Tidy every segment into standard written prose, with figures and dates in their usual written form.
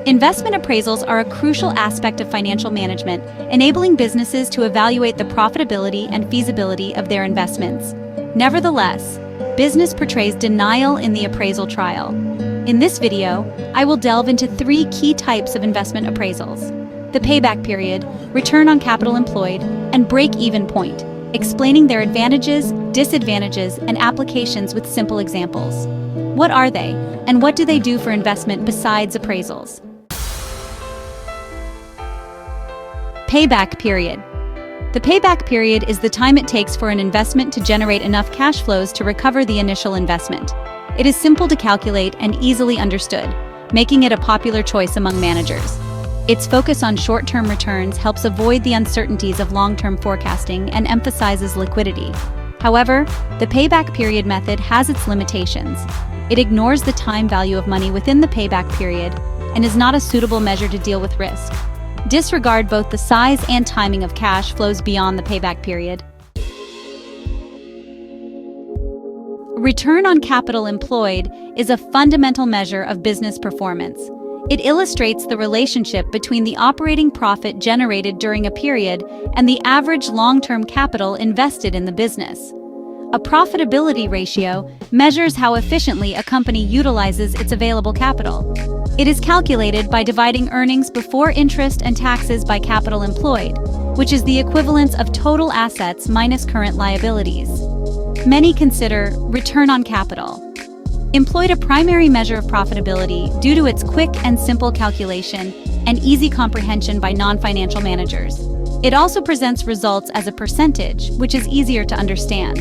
Investment appraisals are a crucial aspect of financial management, enabling businesses to evaluate the profitability and feasibility of their investments. Nevertheless, business portrays denial in the appraisal trial. In this video, I will delve into 3 key types of investment appraisals: the payback period, return on capital employed, and break-even point, explaining their advantages, disadvantages, and applications with simple examples. What are they, and what do they do for investment besides appraisals? Payback period. The payback period is the time it takes for an investment to generate enough cash flows to recover the initial investment. It is simple to calculate and easily understood, making it a popular choice among managers. Its focus on short-term returns helps avoid the uncertainties of long-term forecasting and emphasizes liquidity. However, the payback period method has its limitations. It ignores the time value of money within the payback period and is not a suitable measure to deal with risk. Disregard both the size and timing of cash flows beyond the payback period. Return on capital employed is a fundamental measure of business performance. It illustrates the relationship between the operating profit generated during a period and the average long-term capital invested in the business. A profitability ratio measures how efficiently a company utilizes its available capital. It is calculated by dividing earnings before interest and taxes by capital employed, which is the equivalence of total assets minus current liabilities. Many consider return on capital employed a primary measure of profitability due to its quick and simple calculation and easy comprehension by non-financial managers. It also presents results as a percentage, which is easier to understand.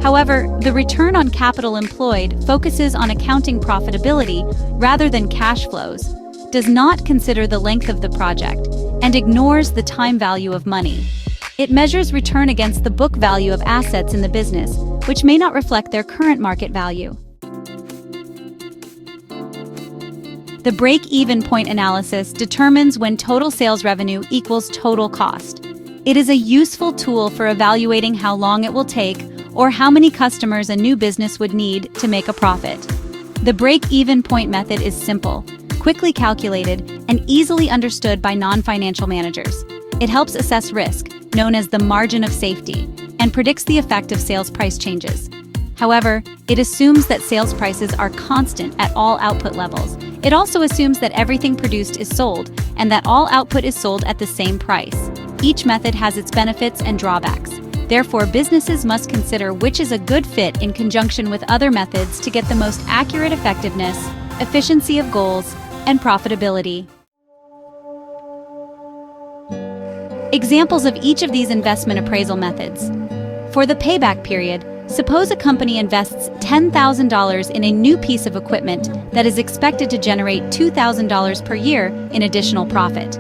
However, the return on capital employed focuses on accounting profitability rather than cash flows, does not consider the length of the project, and ignores the time value of money. It measures return against the book value of assets in the business, which may not reflect their current market value. The break-even point analysis determines when total sales revenue equals total cost. It is a useful tool for evaluating how long it will take or how many customers a new business would need to make a profit. The break-even point method is simple, quickly calculated, and easily understood by non-financial managers. It helps assess risk, known as the margin of safety, and predicts the effect of sales price changes. However, it assumes that sales prices are constant at all output levels. It also assumes that everything produced is sold and that all output is sold at the same price. Each method has its benefits and drawbacks. Therefore, businesses must consider which is a good fit in conjunction with other methods to get the most accurate effectiveness, efficiency of goals, and profitability. Examples of each of these investment appraisal methods. For the payback period, suppose a company invests $10,000 in a new piece of equipment that is expected to generate $2,000 per year in additional profit.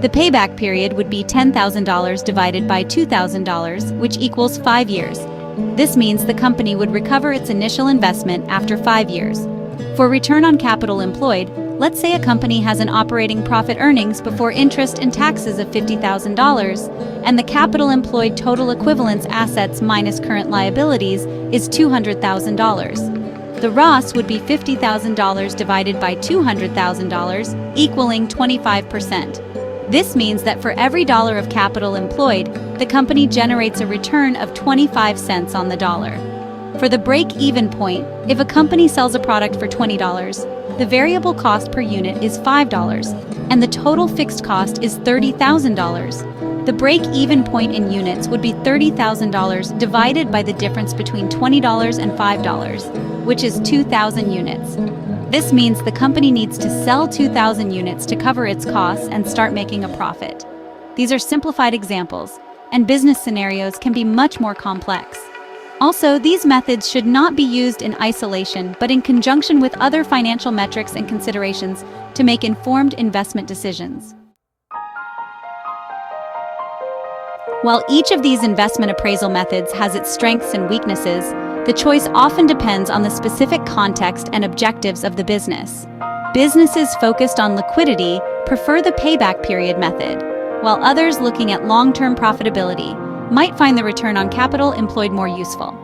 The payback period would be $10,000 divided by $2,000, which equals 5 years. This means the company would recover its initial investment after 5 years. For return on capital employed, let's say a company has an operating profit earnings before interest and taxes of $50,000, and the capital employed total equivalence assets minus current liabilities is $200,000. The ROCE would be $50,000 divided by $200,000, equaling 25%. This means that for every dollar of capital employed, the company generates a return of 25 cents on the dollar. For the break-even point, if a company sells a product for $20, the variable cost per unit is $5, and the total fixed cost is $30,000. The break-even point in units would be $30,000 divided by the difference between $20 and $5, which is 2,000 units. This means the company needs to sell 2,000 units to cover its costs and start making a profit. These are simplified examples, and business scenarios can be much more complex. Also, these methods should not be used in isolation, but in conjunction with other financial metrics and considerations to make informed investment decisions. While each of these investment appraisal methods has its strengths and weaknesses, the choice often depends on the specific context and objectives of the business. Businesses focused on liquidity prefer the payback period method, while others looking at long-term profitability might find the return on capital employed more useful.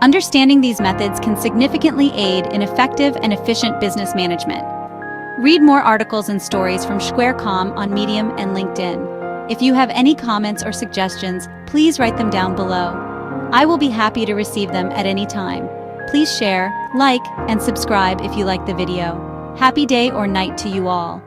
Understanding these methods can significantly aid in effective and efficient business management. Read more articles and stories from Squarecom on Medium and LinkedIn. If you have any comments or suggestions, please write them down below. I will be happy to receive them at any time. Please share, like, and subscribe if you like the video. Happy day or night to you all.